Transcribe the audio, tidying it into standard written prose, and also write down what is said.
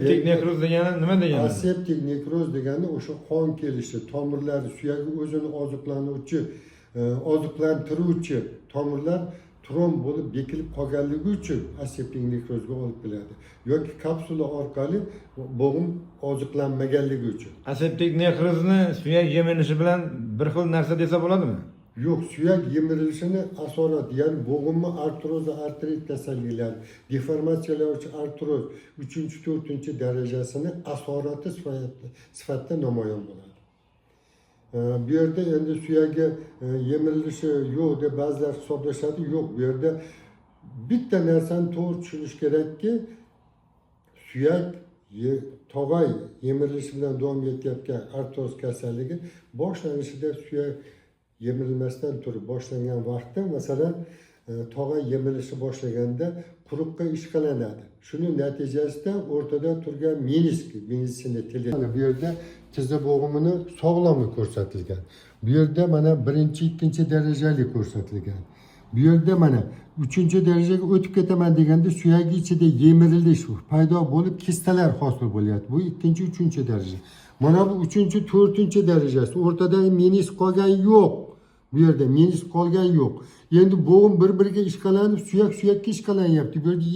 Aseptik nekroz degani nima degani? Aseptik nekroz degani o'sha qon kelishi, tomirlar suyagi o'zini oziqlanuvchi, oziqlantiruvchi tomirlar tromb bo'lib bekilib qolganligi uchun aseptik nekrozga olib keladi. Yoki kapsula orqali bo'g'im oziqlanmaganligi uchun. Aseptik nekrozni suyak yemilishi bilan bir xil narsa desa bo'ladimi? Yo'q, suyak yemirilishini asorat, ya'ni bo'g'imni artroz, artrit kasalliklari, deformatsiyalovchi artroz 3-4 darajasini asorati sifatida namoyon bo'ladi. Bu yerda endi suyagi yemirilishi yo'q deb ba'zilar hisoblashadi. Yo'q, bu yerda bitta narsani to'g'ri tushunish kerakki, suyak tog'ay yemirilishi bilan davom etayotgan artroz kasalligi boshlanishida suyak yemirilmasdan turib boshlangan vaqtda, masalan, tog'ay yemilishi boshlaganda quruqqa ishqalanadi. Shuning natijasida o'rtada turgan meniskni tili. Bu yerda tizza bo'g'imini sog'lomi ko'rsatilgan. Bu yerda mana 1-2 darajali ko'rsatilgan. Bu yerda mana 3-darajaga o'tib ketaman deganda suyak ichida yemirilish paydo bo'lib kistalar hosil bo'lyapti. Bu 2-3 daraja. Mana bu 3-4 darajasi. O'rtadagi menisk qolgan yo'q. Bu yerda menisk qolgan yo'q. Endi bo'g'im bir-biriga ishqalanib, suyak suyakka ishqalanyapti. Bu yerda